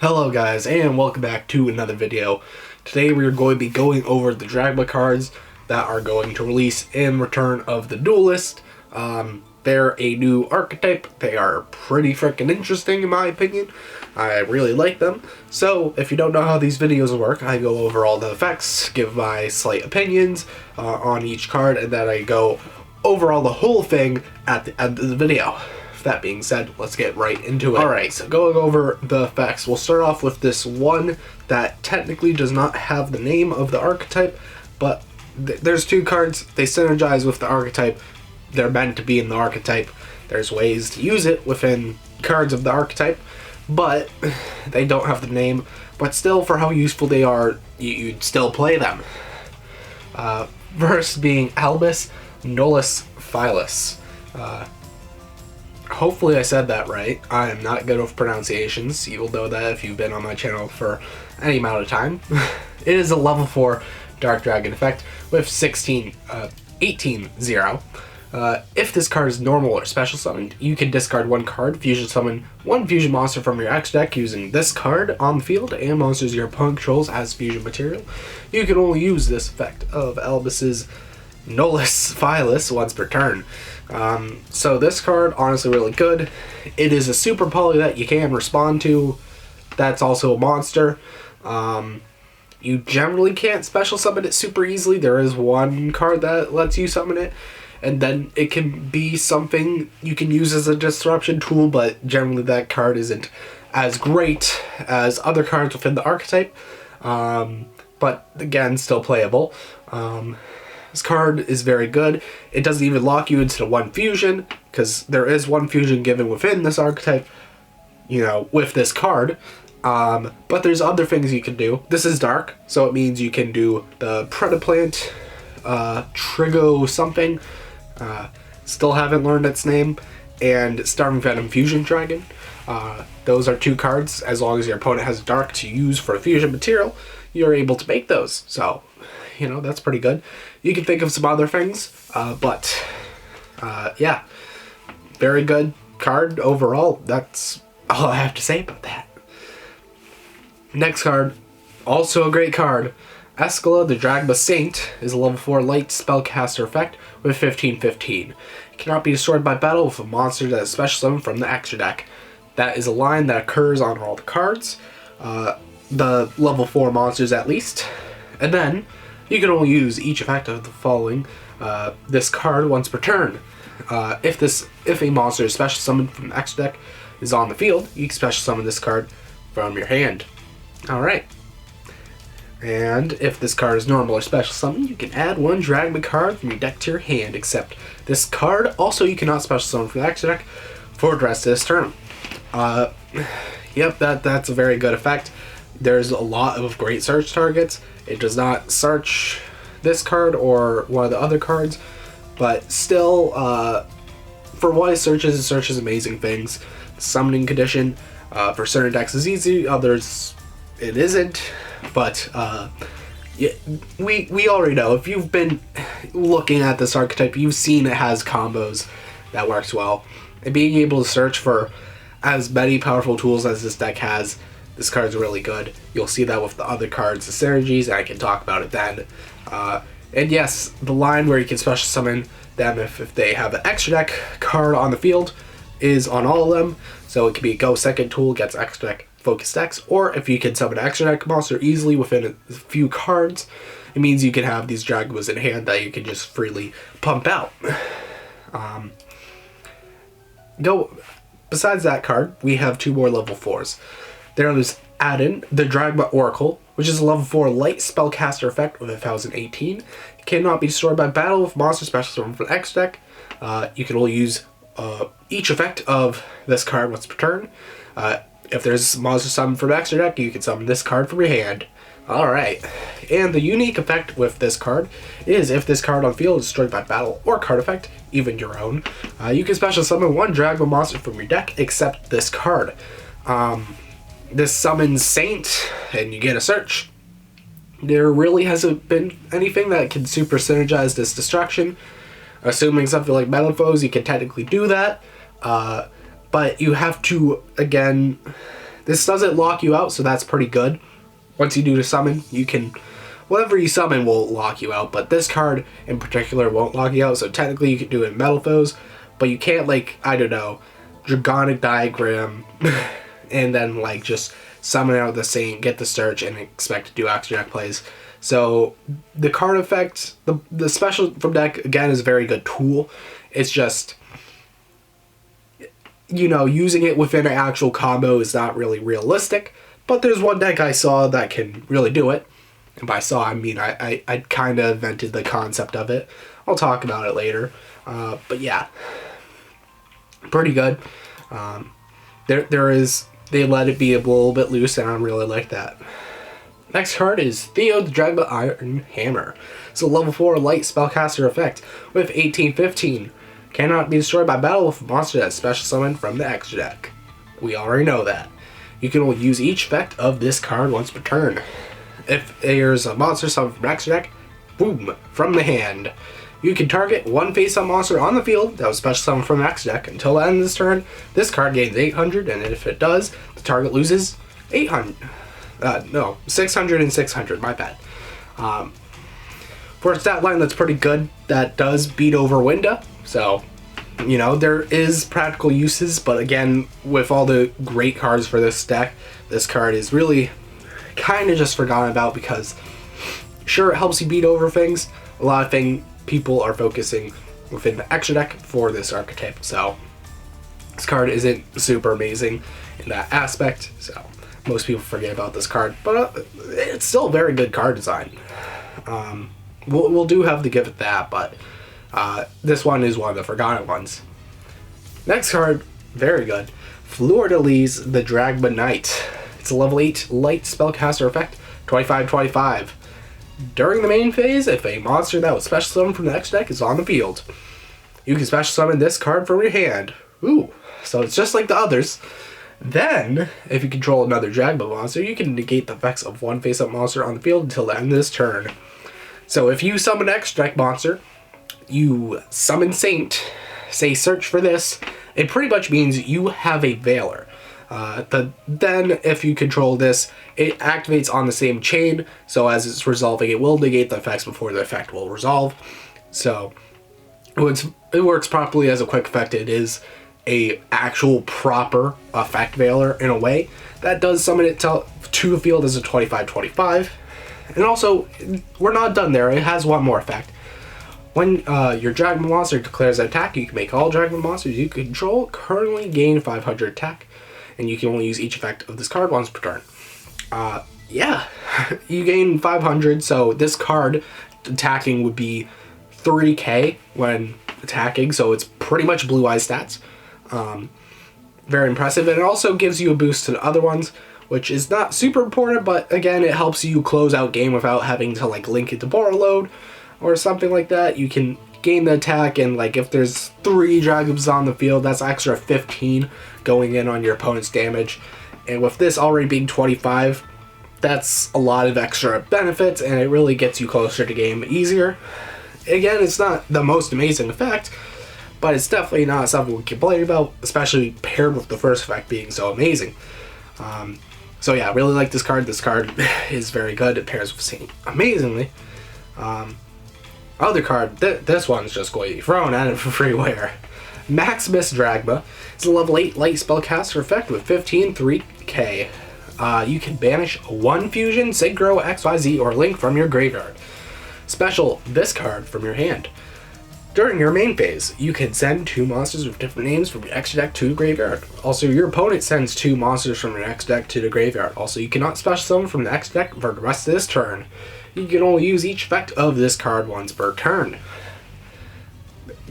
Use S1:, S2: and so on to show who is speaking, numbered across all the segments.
S1: Hello guys, and welcome back to another video. Today we are going to be going over the Dragma cards that are going to release in Return of the Duelist. They're a new archetype. They are pretty freaking interesting in my opinion. I really like them. So if you don't know how these videos work, I go over all the effects, give my slight opinions on each card, and then I go over all the whole thing at the end of the video. That being said, let's get right into it. Alright, so going over the effects, we'll start off with this one that technically does not have the name of the archetype, but there's two cards, they synergize with the archetype, they're meant to be in the archetype. There's ways to use it within cards of the archetype, but they don't have the name, but still for how useful they are, you'd still play them. First being Albus Nolus Philus. Hopefully I said that right. I am not good with pronunciations. You'll know that if you've been on my channel for any amount of time. It is a level 4 Dark Dragon effect with 18-0. If this card is normal or special summoned, you can discard one card, fusion summon one fusion monster from your X deck using this card on the field, and monsters your opponent controls as fusion material. You can only use this effect of Albus's Nolus Philus once per turn. So this card, honestly really good. It is a super poly that you can respond to. That's also a monster. You generally can't special summon it super easily. There is one card that lets you summon it, and then it can be something you can use as a disruption tool, but generally that card isn't as great as other cards within the archetype. But again, still playable. This card is very good. It doesn't even lock you into the one fusion, because there is one fusion given within this archetype, you know, with this card. But there's other things you can do. This is dark, so it means you can do the Predaplant, Trigo something, still haven't learned its name, and Starving Venom Fusion Dragon. Those are two cards. As long as your opponent has dark to use for a fusion material, you're able to make those. So, you know, that's pretty good. You can think of some other things, but yeah, very good card overall. That's all I have to say about that. Next card, also a great card. Escala, the Dragma Saint, is a level 4 light spellcaster effect with 15-15. It cannot be destroyed by battle with a monster that is special summoned from the extra deck. That is a line that occurs on all the cards, the level 4 monsters at least. And then you can only use each effect of the following this card once per turn. If a monster is special summoned from the extra deck is on the field, you can special summon this card from your hand. Alright. And if this card is normal or special summoned, you can add one Dragma card from your deck to your hand, except this card also you cannot special summon from the extra deck for the rest of this turn. Yep, that's a very good effect. There's a lot of great search targets. It does not search this card or one of the other cards, but still, for what it searches amazing things. Summoning condition for certain decks is easy, others it isn't, but yeah, we already know. If you've been looking at this archetype, you've seen it has combos that works well, and being able to search for as many powerful tools as this deck has, this card's really good. You'll see that with the other cards, the synergies, and I can talk about it then. And yes, the line where you can special summon them if they have an extra deck card on the field is on all of them. So it can be a go second tool, gets extra deck focus decks, or if you can summon an extra deck monster easily within a few cards, it means you can have these Dragmas in hand that you can just freely pump out. Besides that card, we have two more level 4s. There is Adin, the Dragma Oracle, which is a level 4 light spellcaster effect with 1018. It cannot be destroyed by battle with monster special summon from the X deck. You can only use each effect of this card once per turn. If there's monster summoned from the extra deck, you can summon this card from your hand. Alright, and the unique effect with this card is if this card on field is destroyed by battle or card effect, even your own, you can special summon one Dragma monster from your deck except this card. This summons Saint, and you get a search. There really hasn't been anything that can super synergize this destruction. Assuming something like Metamorphose, you can technically do that. But you have to, again, This doesn't lock you out, so that's pretty good. Once you do the summon, you can... Whatever you summon will lock you out, but this card in particular won't lock you out, so technically you can do it in Metal Foes, but you can't, like, I don't know, Dragonic Diagram, and then, like, just summon out the Saint, get the Search, and expect to do extra deck plays. So, the card effect, the special from deck, again, is a very good tool. It's just, you know, using it within an actual combo is not really realistic, but there's one deck I saw that can really do it. And by saw, I mean I kind of invented the concept of it. I'll talk about it later. But yeah, pretty good. They let it be a little bit loose, and I really like that. Next card is Theo the Dragma Iron Hammer. It's a level 4 light spellcaster effect with 1815. Cannot be destroyed by battle with a monster that's special summoned from the extra deck. We already know that. You can only use each effect of this card once per turn. If there's a monster summoned from the extra deck, boom, from the hand. You can target one face-up monster on the field that was special summoned from the extra deck until the end of this turn. This card gains 800, and if it does, the target loses 800. 600 and 600, my bad. For a stat line that's pretty good, that does beat over Winda, so, you know, there is practical uses, but again, with all the great cards for this deck, this card is really kind of just forgotten about because, sure, it helps you beat over things. A lot of people are focusing within the extra deck for this archetype, so this card isn't super amazing in that aspect, so most people forget about this card, but it's still a very good card design. We'll do have to give it that, but this one is one of the forgotten ones. Next card, very good. Fleur-de-Lis, the Dragma Knight. It's a level 8 light spellcaster effect, 25-25. During the main phase, if a monster that was special summoned from the extra deck is on the field, you can special summon this card from your hand. Ooh, so it's just like the others. Then, if you control another Dragma monster, you can negate the effects of one face-up monster on the field until the end of this turn. So if you summon an extra deck monster, you summon Saint, say search for this, it pretty much means you have a Veiler. Then, if you control this, it activates on the same chain, so as it's resolving, it will negate the effects before the effect will resolve. So, it works properly as a quick effect. It is a actual proper effect Veiler in a way. That does summon it to the field as a 25-25. And also, we're not done there. It has one more effect. When your Dragma monster declares an attack, you can make all Dragma monsters you control currently gain 500 attack. And you can only use each effect of this card once per turn. Yeah, you gain 500, so this card attacking would be 3k when attacking, so it's pretty much Blue Eye stats. Very impressive, and it also gives you a boost to the other ones, which is not super important, but again, it helps you close out game without having to like link it to Borreload or something like that. You can gain the attack, and like if there's 3 Dragons on the field, that's extra 15 going in on your opponent's damage. And with this already being 25, that's a lot of extra benefits, and it really gets you closer to game easier. Again, it's not the most amazing effect, but it's definitely not something we can complain about, especially paired with the first effect being so amazing. So yeah, I really like this card. This card is very good. It pairs with Saint amazingly. Other card, this one's just going to be thrown at it for free wear. Maximus Dragma. It's a level 8 light spellcaster effect with 3k. You can banish one fusion, Synchro, XYZ, or Link from your graveyard. Special this card from your hand. During your main phase, you can send 2 monsters with different names from your extra deck to the graveyard. Also, your opponent sends 2 monsters from your extra deck to the graveyard. Also, you cannot special summon from the extra deck for the rest of this turn. You can only use each effect of this card once per turn.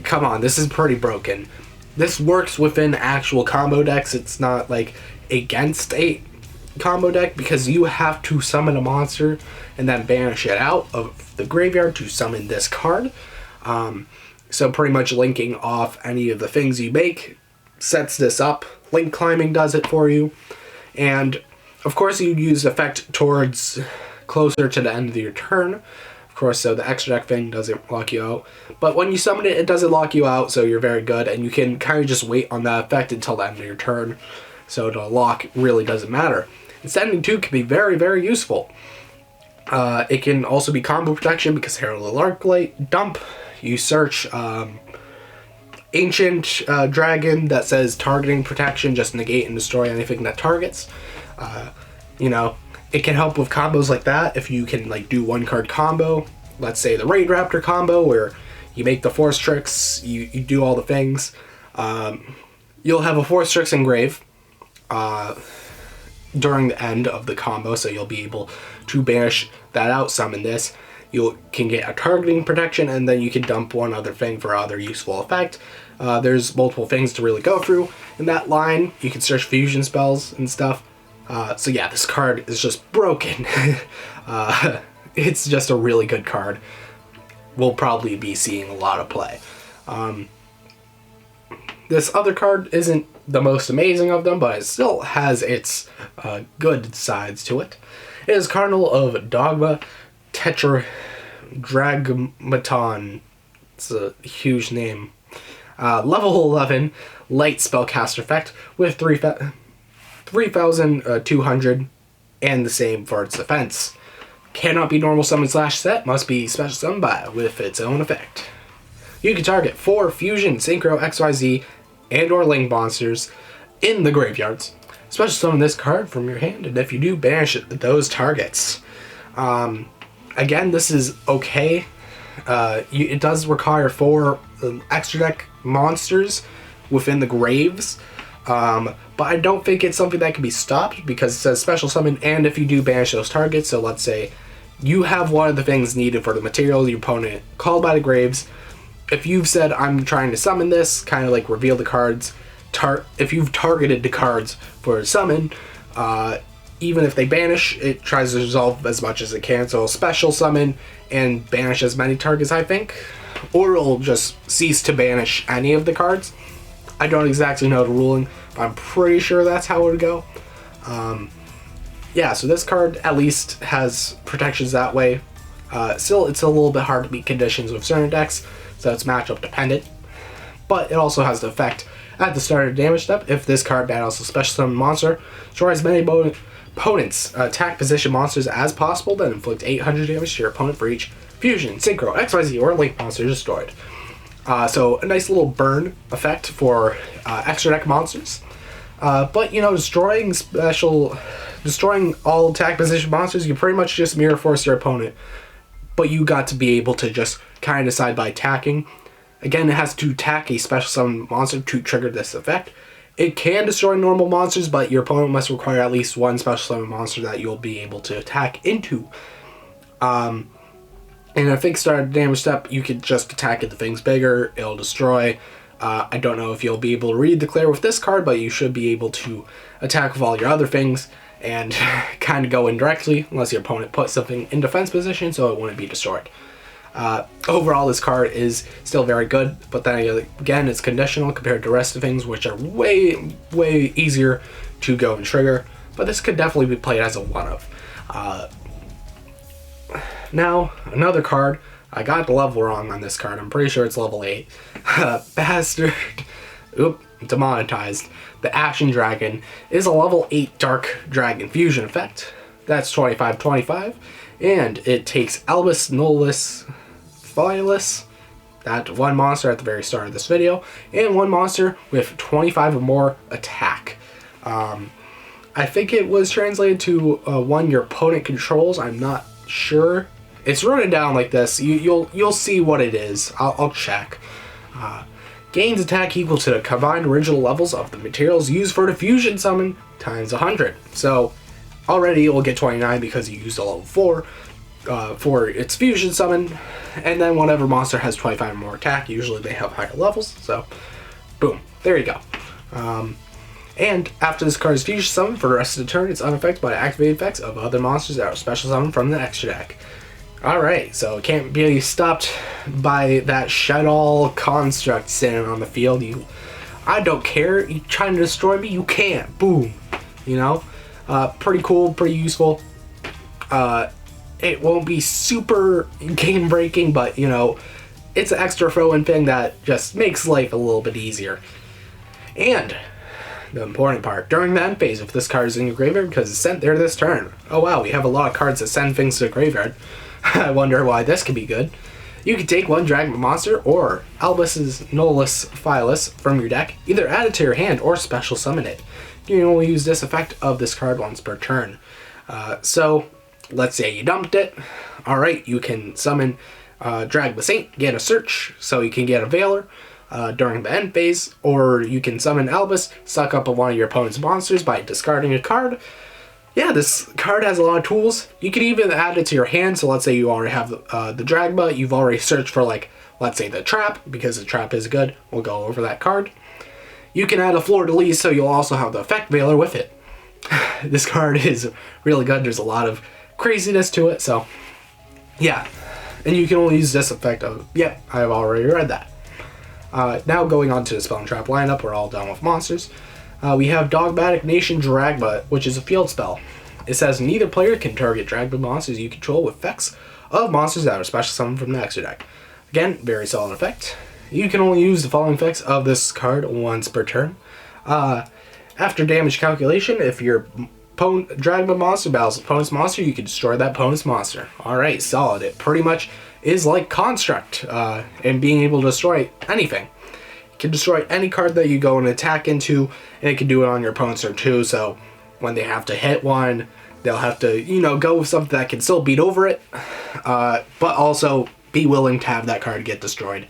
S1: Come on, this is pretty broken. This works within actual combo decks. It's not like against a combo deck because you have to summon a monster and then banish it out of the graveyard to summon this card. So pretty much linking off any of the things you make sets this up. Link climbing does it for you. And of course you use effect towards closer to the end of your turn. Of course, so the extra deck thing doesn't lock you out. But when you summon it, it doesn't lock you out, so you're very good. And you can kind of just wait on that effect until the end of your turn. so the lock really doesn't matter. And sending 2 can be very, very useful. It can also be combo protection because Herald Arclight, dump, you search Ancient Dragon that says targeting protection, just negate and destroy anything that targets. You know, it can help with combos like that if you can like do 1-card combo. Let's say the Raid Raptor combo where you make the Force Tricks, you do all the things. You'll have a Force Tricks engrave during the end of the combo, so you'll be able to banish that out, summon this. You can get a targeting protection, and then you can dump one other thing for other useful effect. There's multiple things to really go through in that line. You can search fusion spells and stuff. So yeah, this card is just broken. It's just a really good card. We'll probably be seeing a lot of play. This other card isn't the most amazing of them, but it still has its good sides to it. It is Cardinal of Dragma Tetragrammaton. It's a huge name. Level 11, light spellcaster effect with 3,200 and the same for its defense. Cannot be normal summon / set, must be special summon by with its own effect. You can target 4 fusion, synchro, XYZ, and or link monsters in the graveyards. Special summon this card from your hand, and if you do, banish those targets. Again, this is okay. It does require 4 extra deck monsters within the graves, but I don't think it's something that can be stopped because it says special summon, and if you do, banish those targets. So let's say you have one of the things needed for the material your opponent called by the graves. If you've said, I'm trying to summon this, kind of like reveal the cards, if you've targeted the cards for a summon, even if they banish, it tries to resolve as much as it can. So it'll special summon and banish as many targets, I think. Or it'll just cease to banish any of the cards. I don't exactly know the ruling, but I'm pretty sure that's how it would go. Yeah, so this card at least has protections that way. Still, it's a little bit hard to beat conditions with certain decks, so it's matchup dependent. But it also has the effect at the start of the damage step. If this card battles a special summon monster, destroy as many opponents' attack position monsters as possible, then inflict 800 damage to your opponent for each fusion, synchro, XYZ, or link monster destroyed. So a nice little burn effect for extra deck monsters. But you know, destroying all attack position monsters, you pretty much just mirror force your opponent. But you got to be able to just kind of decide by attacking. Again, it has to attack a special summon monster to trigger this effect. It can destroy normal monsters, but your opponent must require at least 1 special summon monster that you'll be able to attack into. And I think start of the damage step, you could just attack it, the thing's bigger, it'll destroy. I don't know if you'll be able to read Declare with this card, but you should be able to attack with all your other things and kind of go indirectly, unless your opponent puts something in defense position so it wouldn't be destroyed. Overall, this card is still very good, but then again, it's conditional compared to the rest of things, which are way, way easier to go and trigger. But this could definitely be played as a one-of. Now, another card. I got the level wrong on this card. I'm pretty sure it's level 8. Bastard. Oop, demonetized. The Ashen Dragon is a level 8 Dark Dragon Fusion effect. That's 25/25. And it takes Albus Nullus Philus, that 1 monster at the very start of this video, and 1 monster with 25 or more attack. I think it was translated to 1 your opponent controls. I'm not sure. It's running down like this. You'll see what it is. I'll check. Gains attack equal to the combined original levels of the materials used for the fusion summon times 100. So already it will get 29 because you used a level 4 for its fusion summon, and then whenever monster has 25 or more attack, usually they have higher levels. So boom, there you go. And after this card is fusion summoned for the rest of the turn, it's unaffected by the activated effects of other monsters that are special summoned from the extra deck. Alright, so it can't be stopped by that Shaddoll construct sitting on the field. I don't care, you trying to destroy me, you can't. Boom. You know? Pretty cool, pretty useful. It won't be super game breaking, but you know, it's an extra throw-in thing that just makes life a little bit easier. And the important part. During the end phase, if this card is in your graveyard because it's sent there this turn. Oh wow, we have a lot of cards that send things to the graveyard. I wonder why this could be good. You can take one Dragma monster or Albus's Nolus Phyllis from your deck, either add it to your hand or special summon it. You can only use this effect of this card once per turn. So, let's say you dumped it. Alright, you can summon Dragma Saint, get a search, so you can get a Veiler during the end phase, or you can summon Albus, suck up one of your opponent's monsters by discarding a card. Yeah, this card has a lot of tools. You can even add it to your hand, so let's say you already have the Dragma, you've already searched for, like, let's say the Trap, because the Trap is good. We'll go over that card. You can add a Fleur-de-Lis, so you'll also have the effect Veiler with it. This card is really good. There's a lot of craziness to it, so yeah. And you can only use this effect of, yep, I've already read that. Now going on to the Spell and Trap lineup, we're all done with monsters. We have Dogmatic Nation Dragma, which is a field spell. It says neither player can target Dragma monsters you control with effects of monsters that are special summoned from the extra deck. Again, very solid effect. You can only use the following effects of this card once per turn. After damage calculation, if your Dragma monster battles opponent's monster, you can destroy that opponent's monster. Alright, solid. It pretty much is like Construct, and being able to destroy anything. It can destroy any card that you go and attack into, and it can do it on your opponent's turn too, so when they have to hit one, they'll have to, you know, go with something that can still beat over it, but also be willing to have that card get destroyed.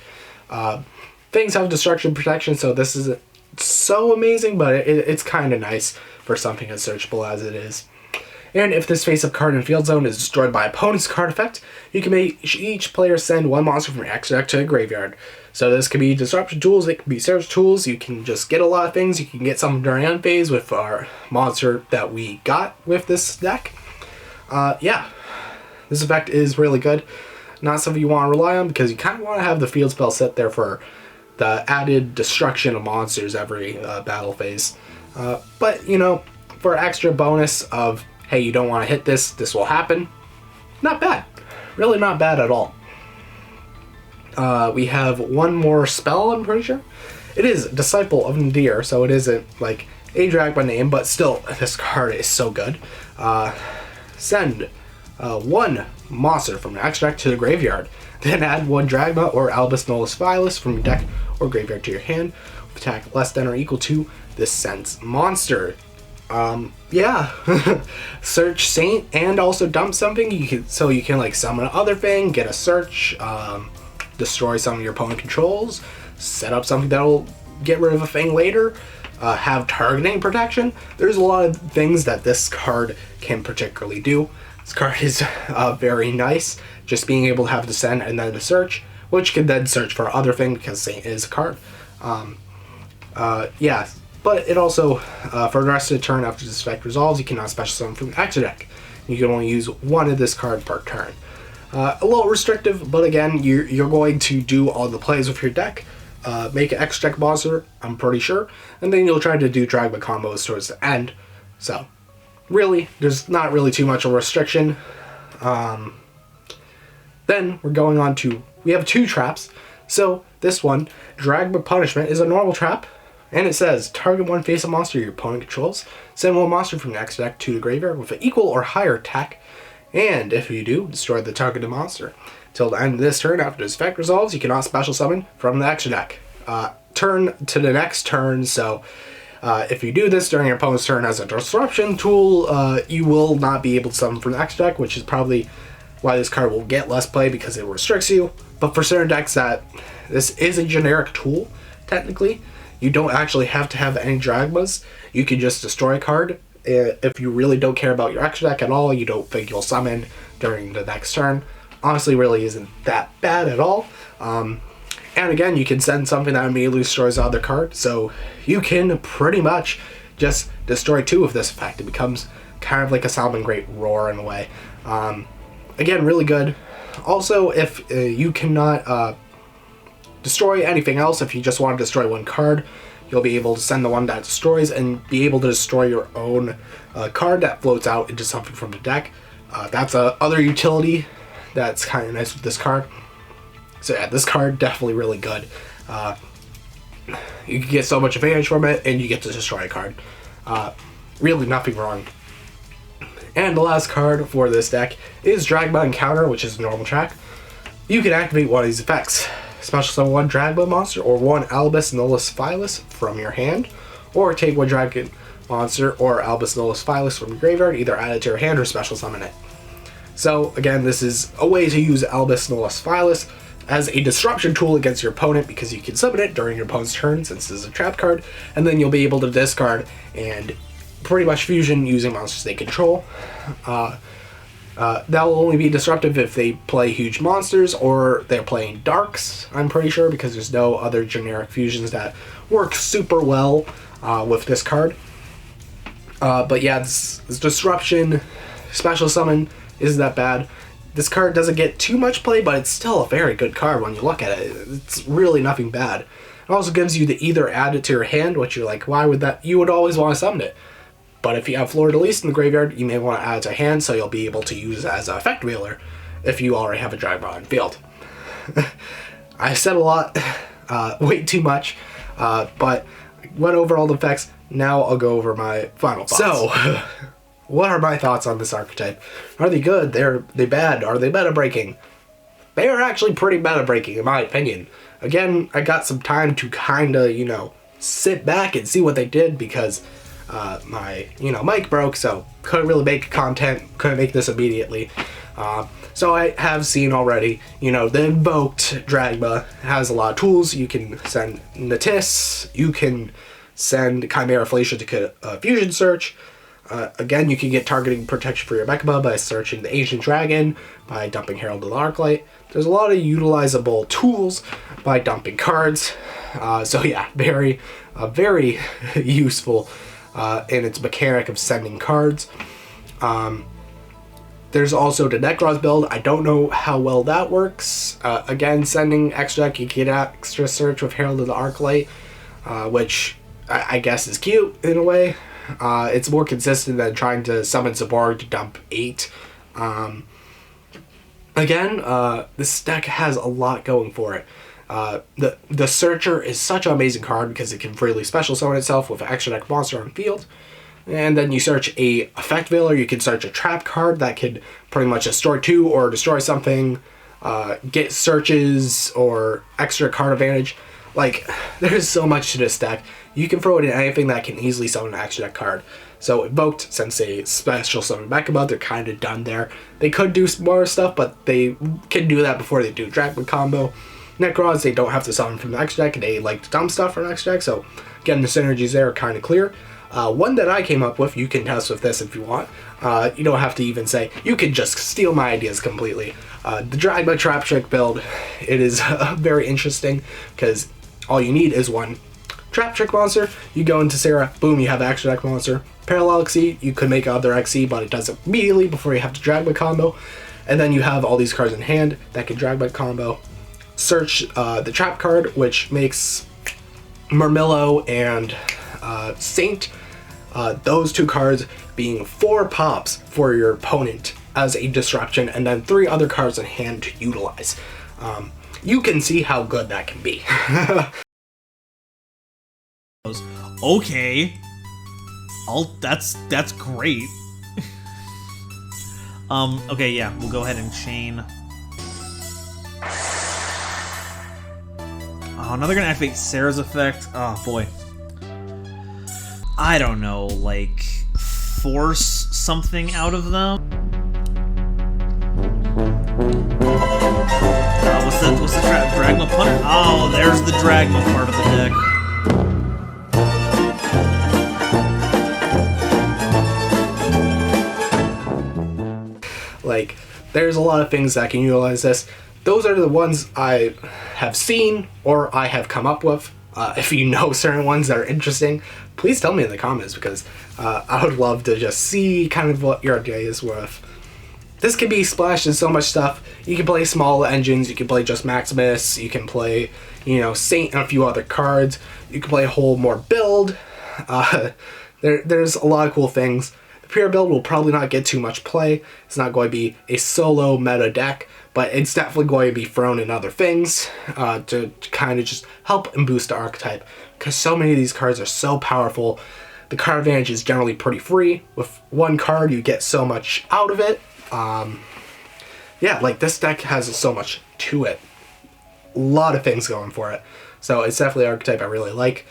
S1: Things have destruction protection, so this isn't so amazing, but it's kind of nice for something as searchable as it is. And if this face-up card in Field Zone is destroyed by opponent's card effect, you can make each player send one monster from your extra deck to the graveyard. So this could be disruption tools, it can be search tools, you can just get a lot of things. You can get some during end phase with our monster that we got with this deck. Yeah, this effect is really good. Not something you want to rely on because you kind of want to have the field spell set there for the added destruction of monsters every battle phase. But, you know, for extra bonus of, hey, you don't want to hit this, this will happen, not bad. Really not bad at all. We have one more spell, I'm pretty sure. It is Disciple of Nadir, so it isn't like a Dragma name, but still, this card is so good. Send one monster from the extra deck to the graveyard. Then add one Dragma or Albus Nolus Phyllis from your deck or graveyard to your hand. With attack less than or equal to this Sense monster. Yeah. Search Saint and also dump something. You can like summon another thing, get a search, destroy some of your opponent controls, set up something that'll get rid of a thing later, have targeting protection. There's a lot of things that this card can particularly do. This card is very nice. Just being able to have the send and then the search, which can then search for other thing because Saint is a card. Yeah, but it also, for the rest of the turn after this effect resolves, you cannot special summon from the extra deck. You can only use one of this card per turn. A little restrictive, but again, you're going to do all the plays with your deck. Make an extra deck monster, I'm pretty sure, and then you'll try to do Dragma combos towards the end. So, really, there's not really too much of a restriction. Then we're going on to, we have two traps. So this one, Dragma Punishment, is a normal trap, and it says target one face-up monster your opponent controls. Send one monster from the next deck to the graveyard with an equal or higher attack, and if you do, destroy the targeted monster. Till the end of this turn, after this effect resolves, you cannot special summon from the extra deck. Turn to the next turn, so if you do this during your opponent's turn as a disruption tool, you will not be able to summon from the extra deck, which is probably why this card will get less play because it restricts you. But for certain decks that this is a generic tool, technically, you don't actually have to have any Dragmas. You can just destroy a card. If you really don't care about your extra deck at all, you don't think you'll summon during the next turn, honestly really isn't that bad at all. And again, you can send something that immediately destroys the other card, so you can pretty much just destroy two of this effect. It becomes kind of like a Salmon Great Roar in a way. Again, really good. Also, if you cannot destroy anything else, if you just want to destroy one card, you'll be able to send the one that destroys and be able to destroy your own card that floats out into something from the deck. That's a other utility that's kind of nice with this card. So yeah, this card definitely really good. You can get so much advantage from it, and you get to destroy a card. Really nothing wrong. And the last card for this deck is Dragma Encounter, which is a normal track. You can activate one of these effects. Special summon one Dragma monster or one Albus Nullus Phyllis from your hand, or take one Dragon monster or Albus Nullus Phyllis from your graveyard, either add it to your hand or special summon it. So again, this is a way to use Albus Nullus Phyllis as a disruption tool against your opponent, because you can summon it during your opponent's turn since this is a trap card, and then you'll be able to discard and pretty much fusion using monsters they control. That will only be disruptive if they play huge monsters or they're playing darks, I'm pretty sure, because there's no other generic fusions that work super well with this card. But yeah, this disruption special summon isn't that bad. This card doesn't get too much play, but it's still a very good card when you look at it. It's really nothing bad. It also gives you to either add it to your hand, which you're like, why would that? You would always want to summon it. But if you have Fleur-de-Lis in the graveyard, you may want to add it to hand, so you'll be able to use it as an effect wheeler if you already have a Dragma on field. I said a lot, way too much, but went over all the effects. Now I'll go over my final thoughts. So, what are my thoughts on this archetype? Are they good? Are they bad? Are they meta breaking? They are actually pretty meta breaking in my opinion. Again, I got some time to kind of, sit back and see what they did, because my mic broke, so couldn't really make content, couldn't make this immediately. So I have seen already, the invoked Dragma has a lot of tools. You can send Natis, you can send Chimera Falacia to Fusion Search. Again, you can get targeting protection for your Mechaba by searching the Ancient Dragon, by dumping Herald of the Arclight. There's a lot of utilizable tools by dumping cards. So yeah, very useful in its mechanic of sending cards. There's also the Necros build. I don't know how well that works. Again, sending extra deck, you get extra search with Herald of the Arclight, which I guess is cute in a way. It's more consistent than trying to summon Zaborg to dump 8. Again, this deck has a lot going for it. The Searcher is such an amazing card because it can freely special summon itself with an extra deck monster on field. And then you search a effect veiler, you can search a trap card that could pretty much destroy 2 or destroy something, get searches or extra card advantage. Like, there's so much to this deck. You can throw it in anything that can easily summon an extra deck card. So Invoked, since they special summon Mechaba, they're kind of done there. They could do more stuff, but they can do that before they do Dragma combo. Necrons, they don't have to summon from the extra deck, and they like to dump stuff from the extra deck, so again, the synergies there are kind of clear. One that I came up with, you can test with this if you want. You don't have to even say, you can just steal my ideas completely. The Dragma Trap Trick build, it is very interesting, because all you need is one Trap Trick monster. You go into Sarah, boom, you have an extra deck monster. Parallel XC, you could make other XC, but it does it immediately before you have to Dragma combo. And then you have all these cards in hand that can Dragma combo. Search the trap card, which makes Murmillo and Saint, those 2 cards being 4 pops for your opponent as a disruption, and then 3 other cards in hand to utilize. You can see how good that can be.
S2: Okay. That's great. Okay, yeah, we'll go ahead and chain. Oh, now they're gonna activate Sarah's effect. Oh boy. I don't know, like, force something out of them? What's the trap? Dragma Punter? Oh, there's the Dragma part of the deck.
S1: Like, there's a lot of things that can utilize this. Those are the ones I have seen or I have come up with. If you know certain ones that are interesting, please tell me in the comments, because I would love to just see kind of what your idea is with. This can be splashed in so much stuff. You can play small engines, you can play just Maximus, you can play, Saint and a few other cards. You can play a whole more build. There's a lot of cool things. The pure build will probably not get too much play. It's not going to be a solo meta deck, but it's definitely going to be thrown in other things to kind of just help and boost the archetype, because so many of these cards are so powerful. The card advantage is generally pretty free. With one card, you get so much out of it. Yeah, like this deck has so much to it. A lot of things going for it. So it's definitely an archetype I really like.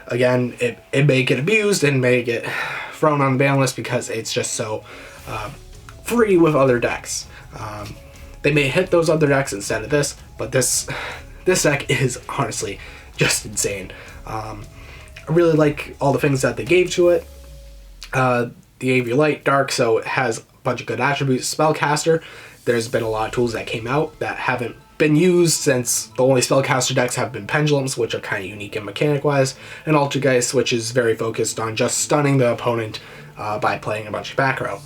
S1: Again, it may get abused and may get thrown on the ban list because it's just so free with other decks. They may hit those other decks instead of this, but this deck is honestly just insane. I really like all the things that they gave to it. The AV Light Dark, so it has a bunch of good attributes. Spellcaster, there's been a lot of tools that came out that haven't been used, since the only spellcaster decks have been pendulums, which are kind of unique and mechanic wise, and Altergeist, which is very focused on just stunning the opponent by playing a bunch of back row.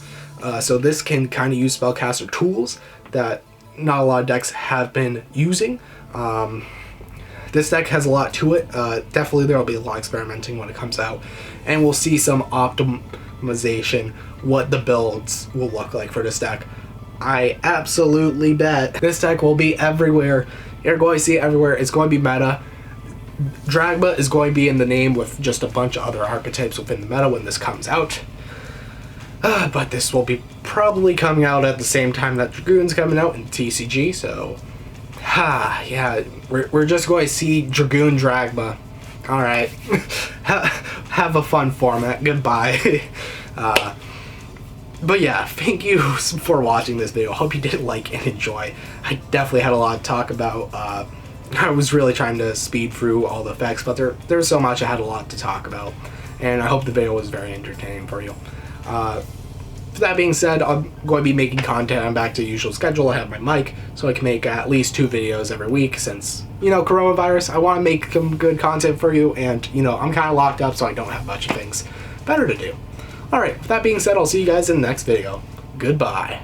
S1: So this can kind of use spellcaster tools that not a lot of decks have been using. This deck has a lot to it. Definitely there will be a lot of experimenting when it comes out, and we'll see some optimization, what the builds will look like for this deck. I absolutely bet this deck will be everywhere. You're going to see it everywhere. It's going to be meta. Dragma is going to be in the name with just a bunch of other archetypes within the meta when this comes out. But this will be probably coming out at the same time that Dragoon's coming out in TCG, so yeah, we're just going to see Dragoon Dragma. Alright. Have a fun format. Goodbye. But yeah, thank you for watching this video. Hope you did like and enjoy. I definitely had a lot to talk about. I was really trying to speed through all the effects, but there's so much I had a lot to talk about. And I hope the video was very entertaining for you. That being said, I'm going to be making content. I'm back to the usual schedule. I have my mic, so I can make at least 2 videos every week since, you know, coronavirus. I want to make some good content for you, and, you know, I'm kind of locked up, so I don't have much of things better to do. Alright, with that being said, I'll see you guys in the next video. Goodbye.